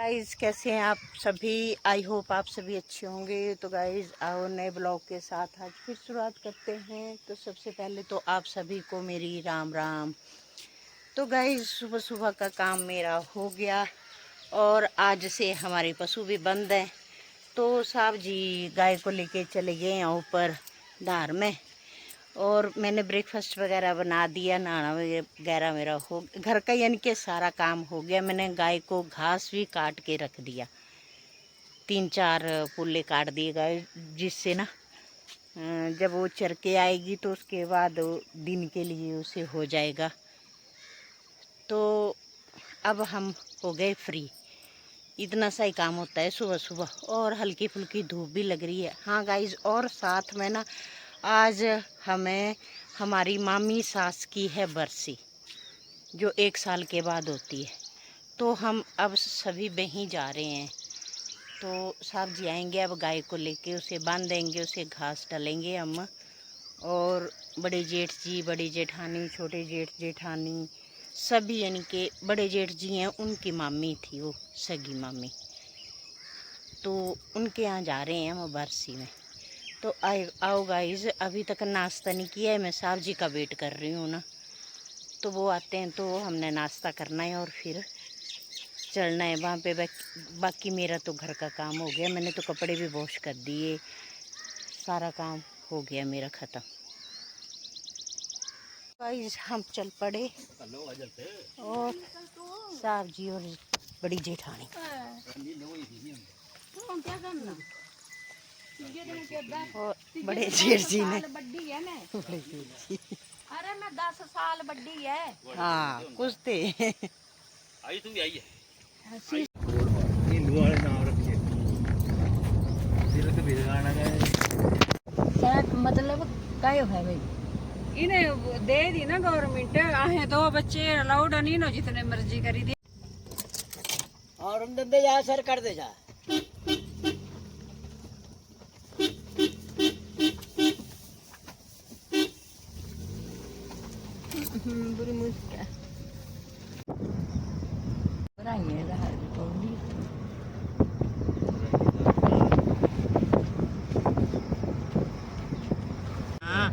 Guys कैसे हैं आप सभी। आई होप आप सभी अच्छे होंगे। तो गाइज़ आओ नए ब्लॉग के साथ आज फिर शुरुआत करते हैं। तो सबसे पहले तो आप सभी को मेरी राम राम। तो गाइज़ सुबह सुबह का काम मेरा हो गया और आज से हमारे पशु भी बंद हैं। तो साहब जी गाय को लेके चले गए हैं ऊपर धार में और मैंने ब्रेकफास्ट वगैरह बना दिया। नहाना वगैरह मेरा हो घर का यानी कि सारा काम हो गया। मैंने गाय को घास भी काट के रख दिया, 3-4 पुल्ले काट दिए गाय, जिससे ना जब वो चर के आएगी तो उसके बाद दिन के लिए उसे हो जाएगा। तो अब हम हो गए फ्री। इतना सा ही काम होता है सुबह सुबह और हल्की फुल्की धूप भी लग रही है। हाँ गाइज, और साथ में ना आज हमें हमारी मामी सास की है बरसी, जो 1 साल के बाद होती है। तो हम अब सभी वहीं जा रहे हैं। तो साहब जी आएंगे, अब गाय को लेके उसे बांधेंगे, उसे घास डालेंगे हम। और बड़े जेठ जी, बड़ी जेठानी, छोटे जेठ जेठानी सभी, यानी कि बड़े जेठ जी हैं, उनकी मामी थी वो, सगी मामी। तो उनके यहाँ जा रहे हैं हम बरसी में। तो आओ गाइज, अभी तक नाश्ता नहीं किया है। मैं साहब जी का वेट कर रही हूँ ना। तो वो आते हैं तो हमने नाश्ता करना है और फिर चलना है वहाँ पे। बाकी मेरा तो घर का काम हो गया। मैंने तो कपड़े भी वॉश कर दिए, सारा काम हो गया मेरा ख़त्म। गाइस हम चल पड़े और साहब जी और बड़ी जेठानी और बड़े जेठ जी ने। अरे मैं 10 साल बड़ी है। हाँ कुछ थे। आई तू भी आई है। ये वाले नाम रखे तिलक बिरगाना का मतलब कायो है भाई, इन्हें दे दी ना गवर्नमेंट। आहे 2 बच्चे अलाउड नहीं नो, जितने मर्जी करी दी। और हम दे जा सर कर दे जा। बुरी मुश्किल बनाइए रहा बोली। हाँ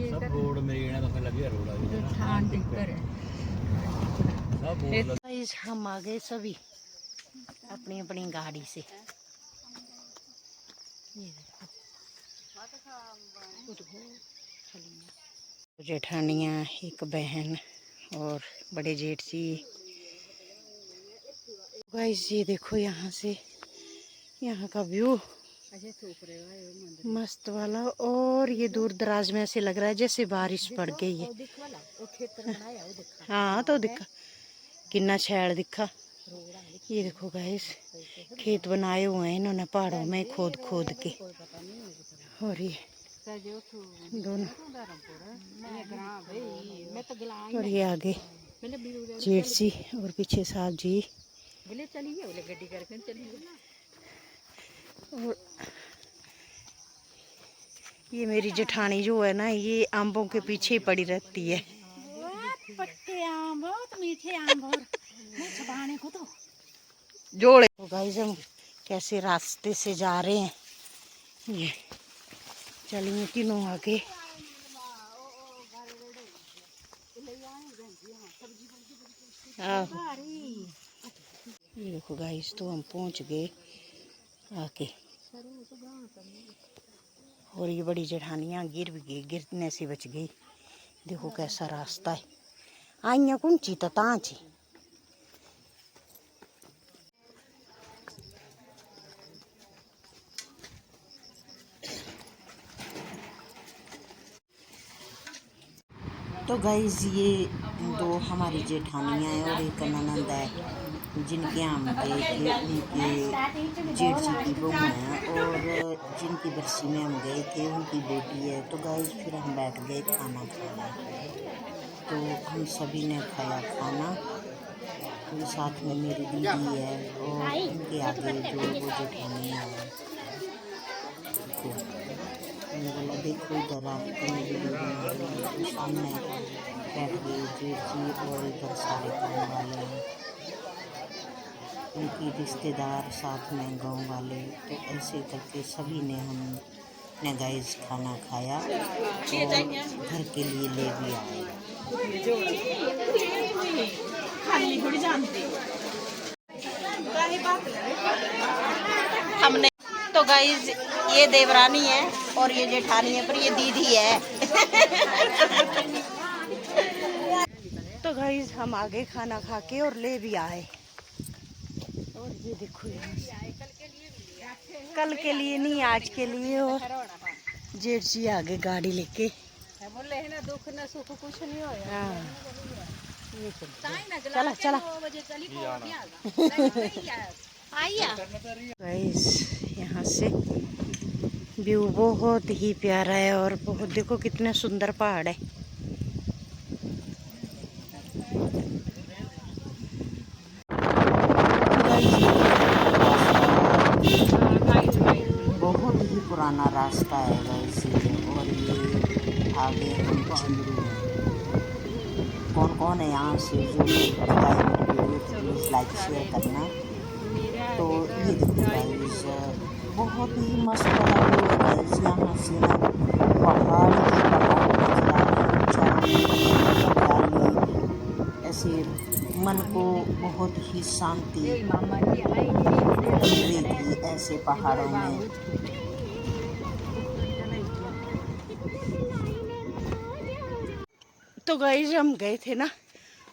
सब रोड में ये ना तो लगे रोड आ ठान टिकर है सब बोल। गाइस हम आ गए सभी अपनी अपनी गाड़ी से। ये देखो जेठानियाँ, एक बहन और बड़े जेठ जी। गाइस ये देखो यहाँ से यहाँ का व्यू मस्त वाला। और ये दूर दराज में ऐसे लग रहा है जैसे बारिश पड़ गई है। हाँ तो दिखा कितना शैल दिखा। ये देखो गाइस खेत बनाए हुए हैं इन्होंने पहाड़ों में खोद खोद के। और ये दोनों और ये आगे जेठ जी और पीछे साहब जी। और ये मेरी जेठानी जो है ना, ये आंबों के पीछे ही पड़ी रहती है। पट्टे आम बहुत मीठे आम और मैं छपाने को तो जोड़े। तो गाइस हम कैसे रास्ते से जा रहे हैं। ये चलिए तीनों आगे। ये देखो गाइस, तो हम पहुंच गए आके। और ये बड़ी जेठानियाँ गिर भी गई, गिरने से बच गई। देखो कैसा रास्ता है। आइया कौन ची तो तांची। तो गाइस ये 2 हमारी जेठानियाँ हैं और एक ननद है, जिनके हम गए थे। उनके जेठ जी की बहू हैं और जिनकी बरसी में हम गए थे उनकी बेटी है। तो गाइस फिर हम बैठ गए खाना खाने। तो हम सभी ने खाया खाना। तो साथ में मेरी दीदी है और उनके आगे जो वो जेठानियाँ हैं। मैंने बोला देखो इधर आप वीडियो बना रहे हैं। तो सामने बैठ गए जेठ जी और इधर सारे काम वाले हैं। उनकी रिश्तेदार, साथ में गांव वाले, तो ऐसे करके सभी ने हमने गाइस खाना खाया और घर के लिए ले भी आए। हमने तो गाइस ये देवरानी है और ये जेठानी है, पर ये दीदी है। तो गाइस हम आगे खाना खा के और ले भी आए। और ये देखो यहाँ कल के लिए नहीं, आज के लिए। और जेठ जी आगे गाड़ी लेके बोले है ना, दुख ना सुख कुछ नहीं हो। हाँ चला चला आइया। गाइस यहाँ से व्यू बहुत ही प्यारा है और बहुत, देखो कितना सुंदर पहाड़ है। बहुत ही पुराना रास्ता है गाइस ये। और ये आगे हम कौन कौन है यहाँ से जो प्लीज लाइक शेयर करना। तो ये देखो गाइस बहुत ही मस्त बना हुआ है गाइस। यहाँ से ना पहाड़ ही पहाड़ ऐसे मन को बहुत ही शांति मिलेगी ऐसे पहाड़ों में। तो गाइस हम गए थे ना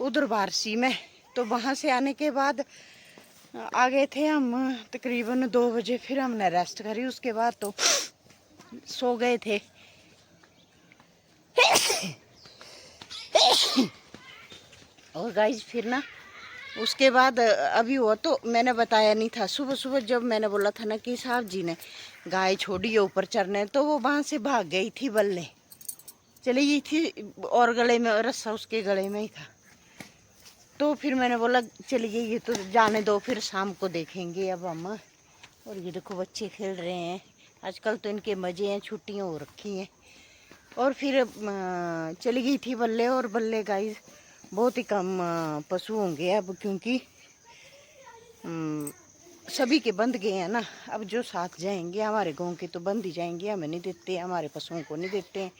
उधर वारसी में, तो वहाँ से आने के बाद आ गए थे हम तकरीबन 2 बजे। फिर हमने रेस्ट करी, उसके बाद तो सो गए थे। और गाइस फिर ना उसके बाद अभी हुआ तो मैंने बताया नहीं था। सुबह सुबह जब मैंने बोला था ना कि साहब जी ने गाय छोड़ी है ऊपर चरने, तो वो वहाँ से भाग गई थी, बल्ले चली गई थी और गले में रस्सा उसके गले में ही था। तो फिर मैंने बोला चली गई है तो जाने दो, फिर शाम को देखेंगे अब हम। और ये देखो बच्चे खेल रहे हैं, आजकल तो इनके मज़े हैं, छुट्टियाँ हो रखी हैं। और फिर चली गई थी बल्ले। और बल्ले गाइस बहुत ही कम पशु होंगे अब, क्योंकि सभी के बंद गए हैं ना। अब जो साथ जाएंगे हमारे गांव के तो बंद ही जाएंगे, हमें नहीं देते, हमारे पशुओं को नहीं देते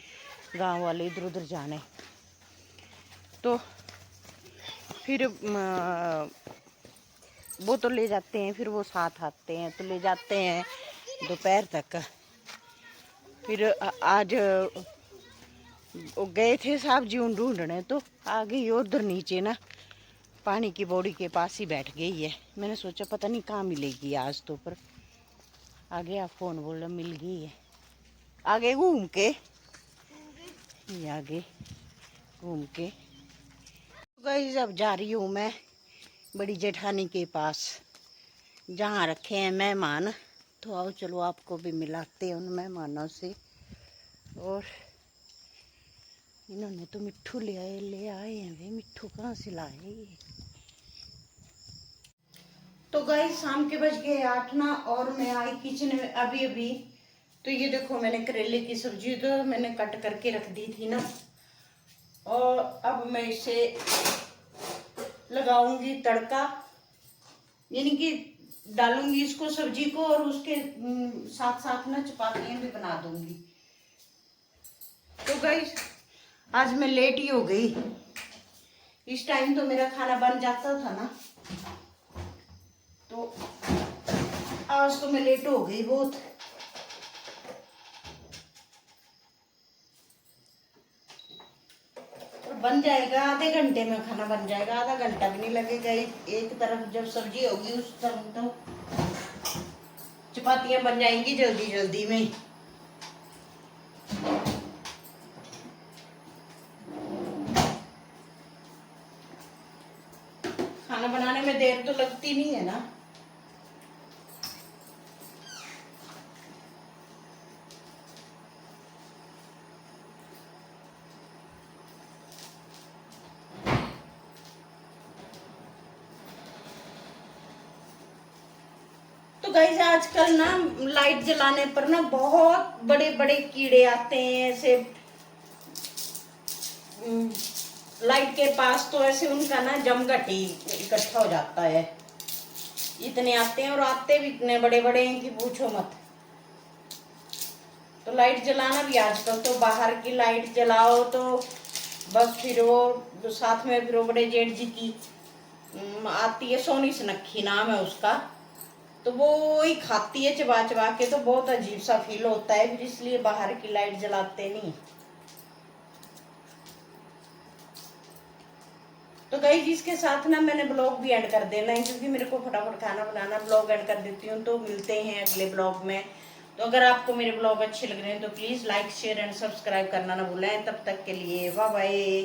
गांव वाले इधर उधर जाने। तो फिर वो तो ले जाते हैं, फिर वो साथ आते हैं तो ले जाते हैं दोपहर तक। फिर आज वो गए थे साहब जी उन ढूंढने, तो आ गई उधर नीचे ना पानी की बॉडी के पास ही बैठ गई है। मैंने सोचा पता नहीं कहाँ मिलेगी आज, तो पर आ गया फ़ोन, बोला मिल गई है। आगे घूम के ये आगे घूम के गाइस अब जा रही हूँ मैं बड़ी जेठानी के पास, जहाँ रखे हैं मेहमान। तो आओ चलो आपको भी मिलाते हैं उन मेहमानों से। और इन्होंने तो मिट्ठू ले आए हैं वे, मिट्ठू कहाँ से लाए ये। तो गाइस शाम के बज गए 8 ना, और मैं आई किचन में अभी। तो ये देखो मैंने करेले की सब्जी तो मैंने कट करके रख दी थी ना, और अब मैं इसे लगाऊंगी तड़का, यानी कि डालूंगी इसको सब्जी को, और उसके साथ साथ ना चपातियाँ भी बना दूंगी। तो गाइस आज मैं लेट ही हो गई, इस टाइम तो मेरा खाना बन जाता था ना, तो आज तो मैं लेट हो गई बहुत। बन जाएगा आधे घंटे में, खाना बन जाएगा, आधा घंटा भी नहीं लगेगा। एक तरफ जब सब्जी होगी उस तरफ तो चपातियां बन जाएंगी जल्दी जल्दी में। खाना बनाने में देर तो लगती नहीं है ना। तो गाइस आजकल ना लाइट जलाने पर ना बहुत बड़े बड़े कीड़े आते हैं ऐसे लाइट के पास, तो ऐसे उनका ना जमघट ही इकट्ठा हो जाता है। इतने आते हैं और आते भी इतने बड़े बड़े हैं कि पूछो मत। तो लाइट जलाना भी आजकल तो बाहर की लाइट जलाओ तो बस फिर वो साथ में फिर वो बड़े जेठ जी की आती है, सोनी सुनक्खी नाम है उसका, तो वो ही खाती है चबा चबा के, तो बहुत अजीब सा फील होता है, फिर इसलिए बाहर की लाइट जलाते नहीं। तो गाइस इसके साथ ना मैंने ब्लॉग भी एंड कर देना है, क्योंकि मेरे को फटाफट खाना बनाना, ब्लॉग एंड कर देती हूँ। तो मिलते हैं अगले ब्लॉग में। तो अगर आपको मेरे ब्लॉग अच्छे लग रहे हैं तो please like share and subscribe करना ना भूलें। तब तक के लिए बाय बाय।